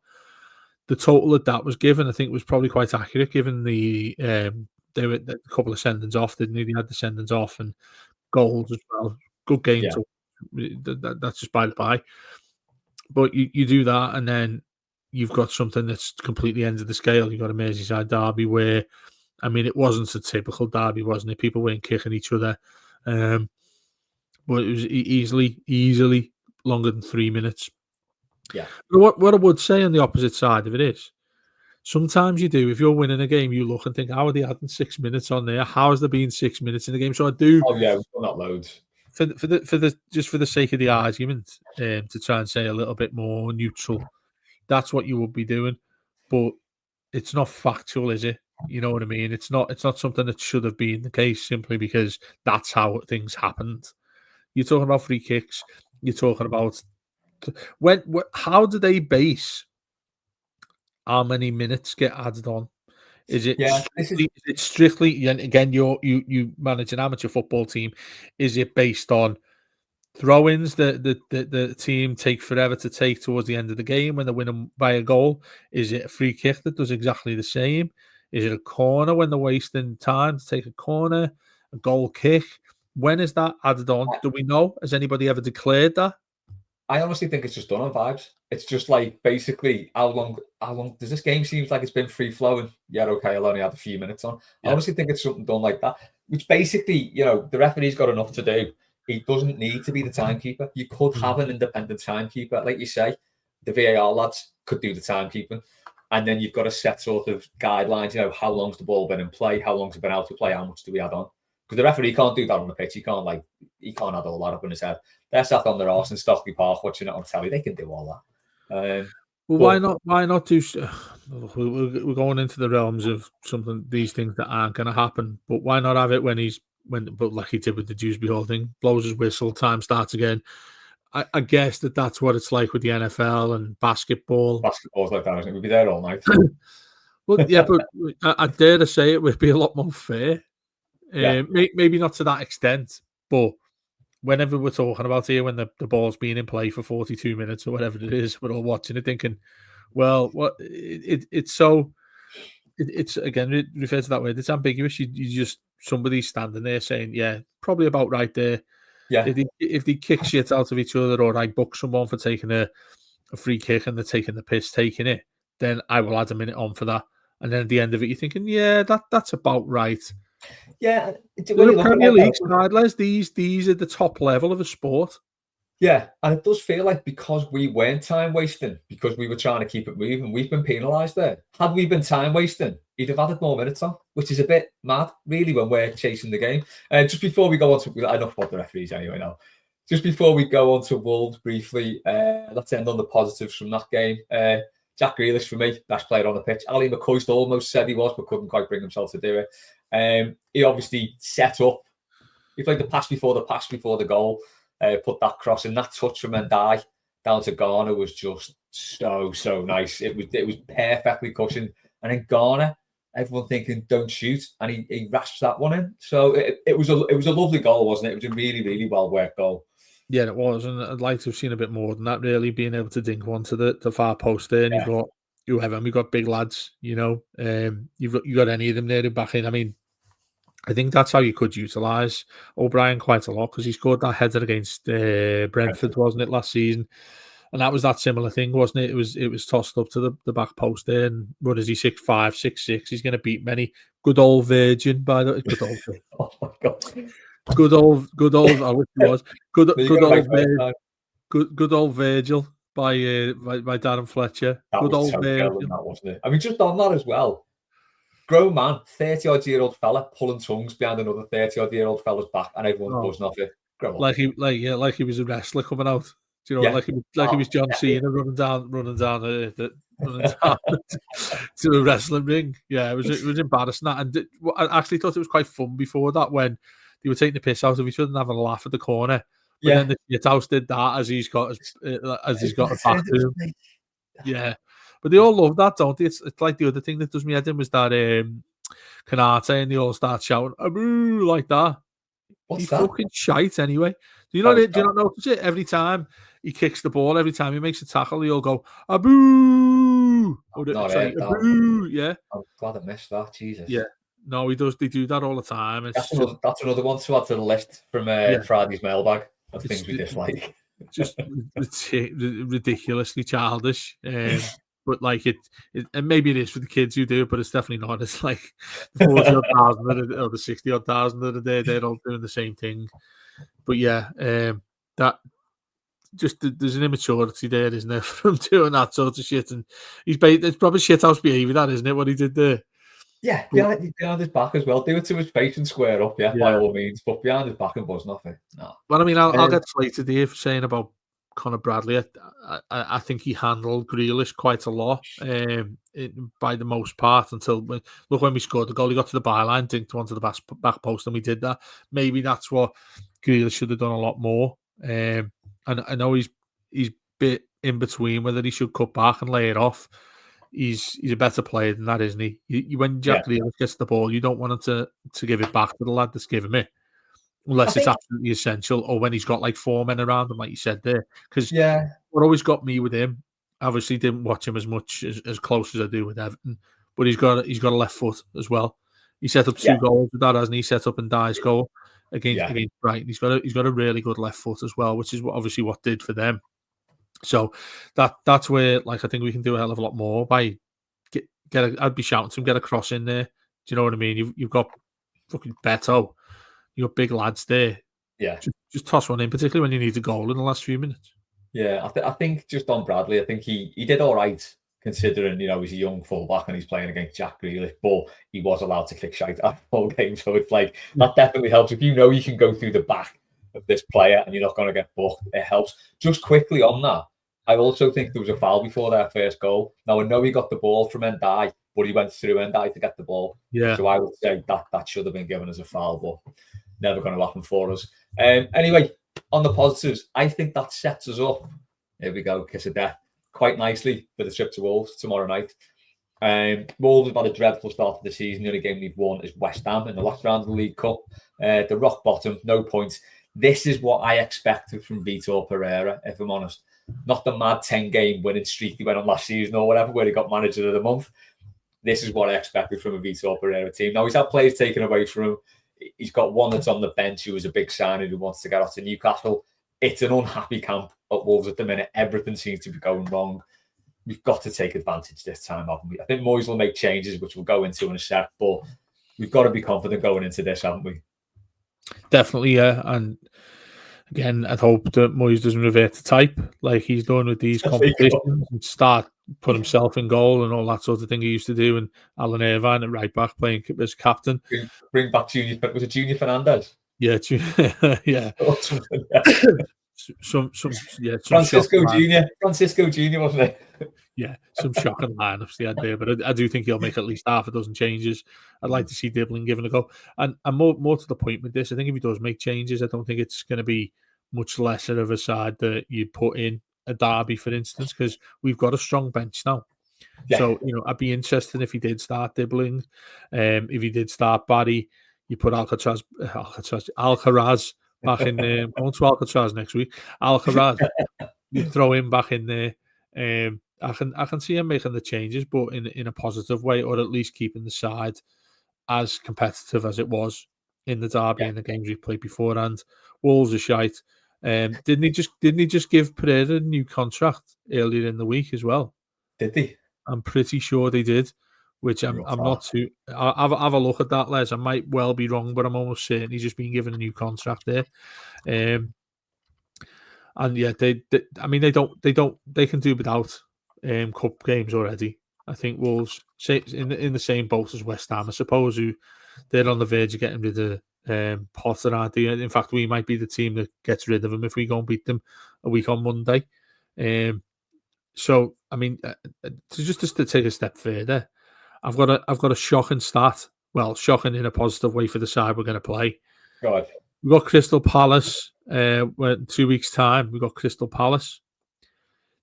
The total that was given, I think, was probably quite accurate, given the there were a couple of sendings off, didn't they? They had the sendings off and goals as well. Good game. Yeah. That's just by the by. But you do that, and then you've got something that's completely ends of the scale. You've got a Merseyside derby where, I mean, it wasn't a typical derby, wasn't it? People weren't kicking each other. But it was easily longer than 3 minutes. Yeah. But what I would say on the opposite side of it is, sometimes you do, if you're winning a game, you look and think, how are they adding 6 minutes on there? How has there been 6 minutes in the game? So I do. Oh yeah, not loads. For the sake of the argument, to try and say a little bit more neutral, that's what you would be doing. But it's not factual, is it? You know what I mean? It's not something that should have been the case simply because that's how things happened. You're talking about free kicks. You're talking about how do they base how many minutes get added on? Is it strictly? And again, you manage an amateur football team. Is it based on throw-ins that the team take forever to take towards the end of the game when they're winning by a goal? Is it a free kick that does exactly the same? Is it a corner when they're wasting time to take a corner? A goal kick? When is that added on? Do we know? Has anybody ever declared that? I honestly think it's just done on vibes. It's just like, basically, how long does this game seems like it's been free flowing? Yeah, okay, I'll only add a few minutes on. Yeah. I honestly think it's something done like that, which basically, the referee's got enough to do. He doesn't need to be the timekeeper. You could have an independent timekeeper, like you say. The VAR lads could do the timekeeping, and then you've got a set sort of guidelines. How long's the ball been in play? How long's it been out of play? How much do we add on? Because the referee can't do that on the pitch. He can't add all that up in his head. They're sat on their arse in Stockley Park watching it on telly. They can do all that. Why not do? We're going into the realms of something, these things that aren't going to happen. But why not have it but like he did with the Dewsbury Hall thing, blows his whistle, time starts again. I guess that's what it's like with the NFL and basketball. Basketball's like that, isn't it? We'd be there all night. Well, yeah, but I dare to say it would be a lot more fair. Maybe not to that extent, but whenever we're talking about here, when the ball's been in play for 42 minutes or whatever it is, we're all watching it thinking, well, it's so it's again referred to that word. It's ambiguous. You just somebody standing there saying, yeah, probably about right there. Yeah. If they kick shit out of each other, or I book someone for taking a free kick and they're taking the piss taking it, then I will add a minute on for that. And then at the end of it, you're thinking, yeah, that's about right. Yeah. When They're you a look at Premier it, League side, Les. These are the top level of a sport. yeah, and it does feel like because we weren't time wasting, because we were trying to keep it moving, we've been penalised there. Had we been time wasting, he'd have added more minutes on, which is a bit mad, really, when we're chasing the game. Just before we go on to enough about the referees anyway now. Just before we go on to Wolves briefly, let's end on the positives from that game. Jack Grealish, for me, best player on the pitch. Ali McCoist almost said he was, but couldn't quite bring himself to do it. He obviously set up. He played the pass before the goal. Put that cross in, that touch from Ndai down to Garner was just so nice. It was perfectly cushioned. And then Garner, everyone thinking don't shoot, and he rasps that one in. So it was a lovely goal, wasn't it? It was a really, really well worked goal. Yeah, it was, and I'd like to have seen a bit more than that. Really, being able to dink one to the far post there, and you've got whoever, and we've got big lads. You got any of them there to back in. I mean, I think that's how you could utilise O'Brien quite a lot, because he scored that header against Brentford, wasn't it, last season? And that was that similar thing, wasn't it? It was tossed up to the back post there, and what is he, 6'5", 6'6"? He's going to beat many. Good old Virgin, by the way. Good old. Oh my God. Good old. I wish he was. Good old Virgil by Darren Fletcher. That good was old Virgil. that, wasn't it? I mean, just on that as well. Grown man, 30-odd-year-old fella pulling tongues behind another 30-odd-year-old fella's back, and everyone's buzzing off it. Like he was a wrestler coming out. Do you know, like he was John Cena running down to a wrestling ring. Yeah, it was embarrassing. That, and I actually thought it was quite fun before that, when they were taking the piss out of each other and having a laugh at the corner. But then the shithouse did that as he's got a back to him. Yeah, but they all love that, don't they? It's like the other thing that does me head in was that Canate, and they all start shouting "Aboo" like that. What's He's that? fucking shite anyway. Do you not notice it? Every time he kicks the ball, every time he makes a tackle, they all go "Aboo." Aboo. Yeah. I'm glad I missed that. Jesus. Yeah. No, he does. They do that all the time. That's another one to add to the list from Friday's mailbag of things we dislike. Just ridiculously childish. But like it, and maybe it is for the kids who do it, but it's definitely not. It's like the 40,000 or the 60,000 that are there, they're all doing the same thing. But yeah, that just there's an immaturity there, isn't there, from doing that sort of shit? And it's probably shithouse behaviour, that, isn't it? What he did there. Yeah, behind his back as well. Do it to his face and square up, by all means. But behind his back and buzz nothing. No. Well, I mean, I'll get slated here for saying about Conor Bradley. I think he handled Grealish quite a lot by the most part, until when we scored the goal, he got to the byline, dinked one to the back post, and we did that. Maybe that's what Grealish should have done a lot more. And I know he's bit in between whether he should cut back and lay it off. He's a better player than that, isn't he? When Jack Grealish gets the ball, you don't want him to give it back to the lad that's giving it. Unless it's absolutely essential, or when he's got like 4 men around him, like you said there. Because what always got me with him, obviously didn't watch him as much as close as I do with Everton, but he's got a left foot as well. He set up 2 goals with that, hasn't he? Set up Ndai's goal against Brighton. He's got a really good left foot as well, which is obviously what did for them. So that's where, like, I think we can do a hell of a lot more by I'd be shouting to him, get a cross in there. Do you know what I mean? You've got fucking Beto. You got big lads there. Yeah. Just toss one in, particularly when you need a goal in the last few minutes. Yeah, I think just on Bradley, I think he did all right, considering, he's a young fullback and he's playing against Jack Grealish, but he was allowed to kick shite at the whole game. So it's like, that definitely helps. If you can go through the back of this player and you're not going to get booked, it helps. Just quickly on that, I also think there was a foul before their first goal. Now, I know he got the ball from Ndai, but he went through Ndai to get the ball. Yeah. So I would say that should have been given as a foul, but never going to happen for us. Anyway, on the positives, I think that sets us up. Here we go, kiss of death, quite nicely for the trip to Wolves tomorrow night. Wolves have had a dreadful start to the season. The only game we've won is West Ham in the last round of the League Cup. The rock bottom, no points. This is what I expected from Vitor Pereira, if I'm honest. Not the mad 10-game winning streak he went on last season or whatever, where he got manager of the month. This is what I expected from a Vitor Pereira team. Now, he's had players taken away from him. He's got one that's on the bench who was a big signing who wants to get off to Newcastle. It's an unhappy camp at Wolves at the minute. Everything seems to be going wrong. We've got to take advantage this time, haven't we? I think Moyes will make changes, which we'll go into in a sec, but we've got to be confident going into this, haven't we? Definitely, yeah. And again, I'd hope that Moyes doesn't revert to type like he's done with these competitions and start put himself in goal and all that sort of thing he used to do. And Alan Irvine at right back playing as captain. Bring back Junior. Was it Junior Fernandez? Yeah, yeah. Francisco Junior, wasn't it? Yeah, some shocking lineups the idea, but I do think he'll make at least half a dozen changes. I'd like to see Dibbling given a go, and more to the point with this, I think if he does make changes, I don't think it's going to be much lesser of a side that you'd put in a Derby, for instance, because we've got a strong bench now. Yeah. So I'd be interested if he did start Dibbling, if he did start Barry, you put Alcaraz back in there. Going to Alcatraz next week. Alcaraz, you throw him back in there. I can see him making the changes, but in a positive way, or at least keeping the side as competitive as it was in the Derby and the games we played beforehand. Wolves are shite. Didn't he just give Pereira a new contract earlier in the week as well? Did he? I'm pretty sure they did. Which I'm not too. I'll have a look at that, Les. I might well be wrong, but I'm almost certain he's just been given a new contract there. And yeah, they can do without cup games already. I think Wolves in the same boat as West Ham, I suppose. They're on the verge of getting rid of Potter, aren't they? In fact, we might be the team that gets rid of them if we go and beat them a week on Monday. So I mean, just to take a step further, I've got a shocking stat. Well, shocking in a positive way for the side we're going to play. God. We've got Crystal Palace. In 2 weeks' time, we've got Crystal Palace.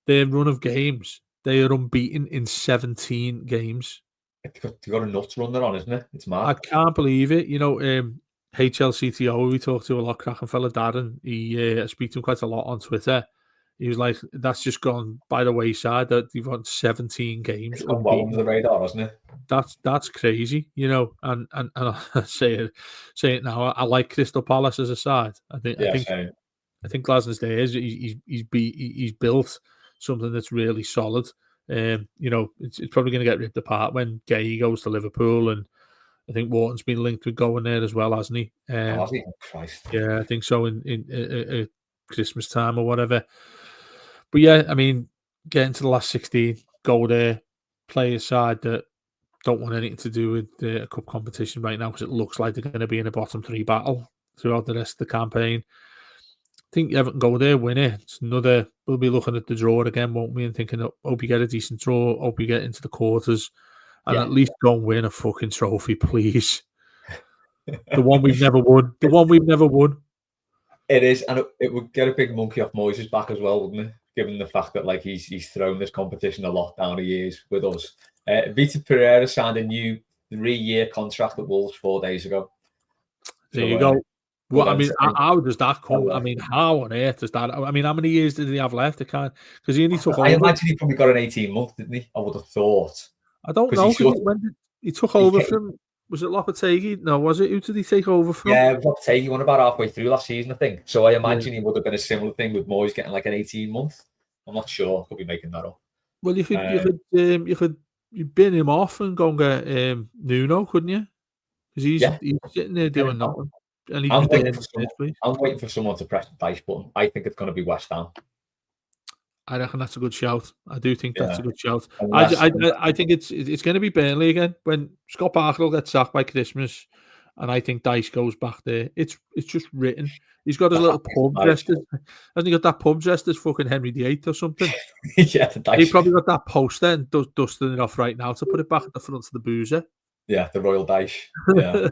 Their run of games, they are unbeaten in 17 games. They've got a nuts run they're on, isn't it? It's mad. I can't believe it. HLCTO, we talked to a lot, cracking fella Darren. I speak to him quite a lot on Twitter. He was like, that's just gone by the wayside that they've won 17 games. It's gone well under the radar, hasn't it? That's crazy, and I say it now. I like Crystal Palace as a side. I think Glasner's there. He's built something that's really solid. It's probably going to get ripped apart when Gay goes to Liverpool, and I think Wharton's been linked with going there as well, hasn't he? Has he? Christ. Yeah, I think so. In Christmas time or whatever. But yeah, I mean, getting to the last 16, go there, play a side that don't want anything to do with a cup competition right now because it looks like they're going to be in a bottom three battle throughout the rest of the campaign. I think Everton go there, win it. It's another. We'll be looking at the draw again, won't we? And thinking, hope you get a decent draw. Hope you get into the quarters, and at least go and win a fucking trophy, please. The one we've never won. The one we've never won. It is, and it would get a big monkey off Moyes' back as well, wouldn't it? Given the fact that he's thrown this competition a lot down the years with us. Vitor Pereira signed a new 3-year contract at Wolves 4 days ago. There you go. Well, I mean, how does that come? I mean, how on earth does that? I mean, how many years did he have left? Because he only took over. I imagine he probably got an 18-month, didn't he? I would have thought. I don't know. When he took over from, was it Lopetegui? No, was it? Who did he take over from? Yeah, Lopetegui won about halfway through last season, I think. So I imagine he would have been a similar thing with Moyes getting like an 18-month. I'm not sure. I could be making that up. Well, you could bin him off and go and get Nuno, couldn't you? Because he's sitting there doing nothing. And I'm waiting for someone to press the dice button. I think it's going to be West Ham. I reckon that's a good shout. I do think that's a good shout. I think it's going to be Burnley again when Scott Parker will get sacked by Christmas, and I think Dice goes back there. It's just written. He's got his little pub dressed as, hasn't he got that pub dressed as fucking Henry VIII or something? Yeah, the Dice. He probably got that poster and dusting it off right now to put it back at the front of the boozer. Yeah, the Royal Dice. Yeah.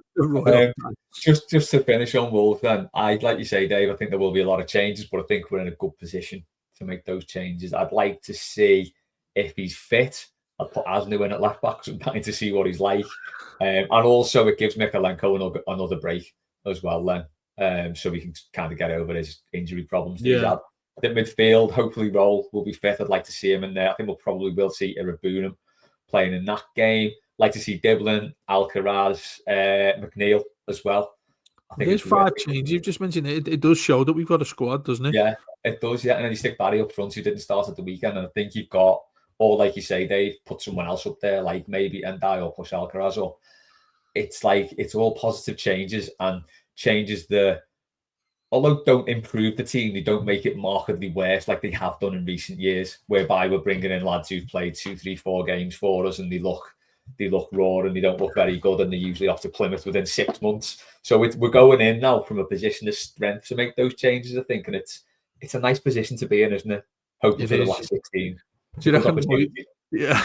Just to finish on Wolves, then, like you say, Dave, I think there will be a lot of changes, but I think we're in a good position to make those changes. I'd like to see if he's fit, I'd put Asnu in at left back because I'm dying to see what he's like. And also it gives Mikalenko another break as well then. So we can kind of get over his injury problems that he's had. I think midfield, hopefully Roll will be fit. I'd like to see him in there. I think we'll see Irabunum playing in that game. Like to see Diblin, Alcaraz, McNeil as well. I think there's 5 changes. You've just mentioned it. It does show that we've got a squad, doesn't it? Yeah, it does. Yeah, and then you stick Barry up front, who didn't start at the weekend, and I think you've got, or like you say, Dave, put someone else up there, like maybe Endai or push Alcaraz. Or it's like it's all positive changes and changes although don't improve the team, they don't make it markedly worse like they have done in recent years, whereby we're bringing in lads who've played 2, 3, 4 games for us and they look raw and they don't look very good and they're usually off to Plymouth within 6 months. So we're going in now from a position of strength to make those changes, I think, and it's a nice position to be in, isn't it? Hoping for the last 16. Do you reckon? Yeah,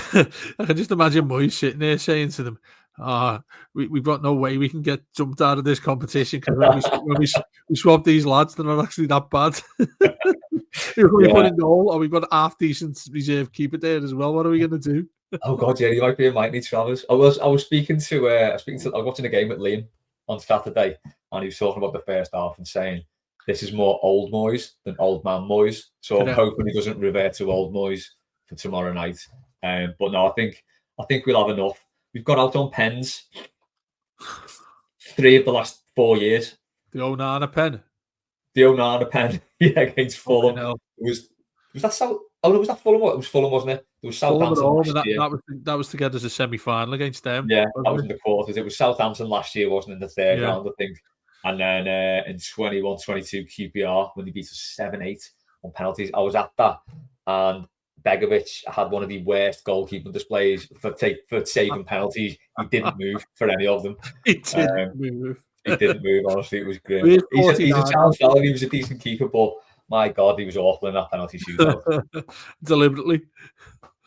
I can just imagine Moyes sitting there saying to them, we've got no way we can get jumped out of this competition because when we swap these lads, they're not actually that bad. We put in goal, or we've got a half decent reserve keeper there as well. What are we going to do? Oh God, yeah, you might be in Might Need Travers. I was watching a game with Liam on Saturday, and he was talking about the first half and saying this is more old Moyes than old man Moyes. So I'm hoping he doesn't revert to old Moyes for tomorrow night. But no, I think we'll have enough. We've got out on pens 3 of the last 4 years. The Onana pen. The Onana pen, yeah, against Fulham. Was that South? Oh no, was that Fulham? It was Fulham, wasn't it? There was Southampton last year. That was to get us a semi-final against them. Yeah, that was in the quarters. It was Southampton last year, wasn't it, in the third round, I think. And then in 21-22 QPR, when they beat us 7-8 on penalties, I was at that. And Begovic had one of the worst goalkeeping displays for saving penalties. He didn't move for any of them. He didn't move. He didn't move, honestly. It was great. He's a child fella. He was a decent keeper, but my God, he was awful in that penalty shootout. Deliberately.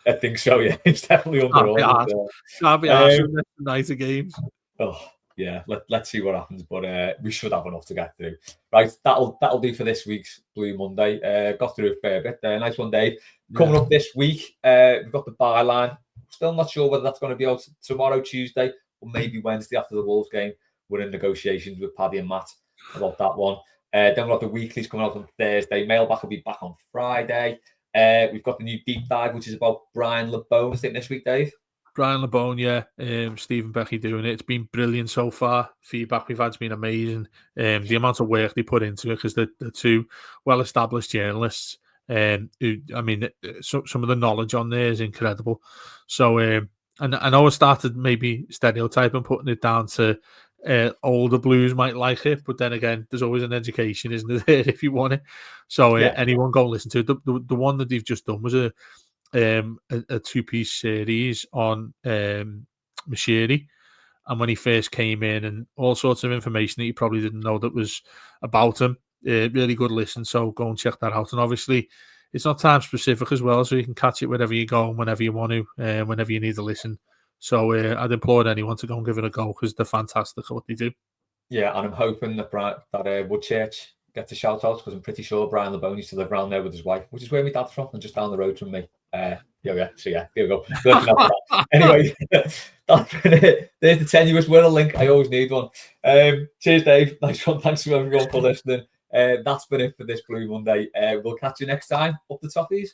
I think so, yeah. He's definitely underrated. Can't be asked for nights of games. Oh, yeah. Let's see what happens, but we should have enough to get through. Right, that'll do for this week's Blue Monday. Got through a fair bit there. Nice one, Dave. Coming up this week, we've got the byline. Still not sure whether that's going to be out tomorrow, Tuesday, or maybe Wednesday after the Wolves game. We're in negotiations with Paddy and Matt about that one. Then we've got the weeklies coming out on Thursday. Mailback will be back on Friday. We've got the new deep dive, which is about Brian LeBone, I think, this week, Dave. Brian LeBone, yeah. Stephen Becky doing it. It's been brilliant so far. Feedback we've had has been amazing. The amount of work they put into it, because they're 2 well-established journalists. Some of the knowledge on there is incredible. So, and I know I started maybe stereotyping, putting it down to older Blues might like it, but then again, there's always an education, isn't there, if you want it. So anyone go and listen to it. The one that they've just done was a 2-piece series on Mashiri, and when he first came in, and all sorts of information that you probably didn't know that was about him. Really good listen, so go and check that out. And obviously, it's not time specific as well, so you can catch it wherever you go and whenever you want to, whenever you need to listen. So I'd implore anyone to go and give it a go, because they're fantastic at what they do. Yeah, and I'm hoping that Woodchurch gets a shout out, because I'm pretty sure Brian LeBone used to live around there with his wife, which is where my dad's from, and just down the road from me. So here we go. Anyway, that's been it. There's the tenuous winner link. I always need one. Cheers, Dave. Nice one. Thanks to everyone for listening. That's been it for this Blue Monday. We'll catch you next time. Up the Toffees.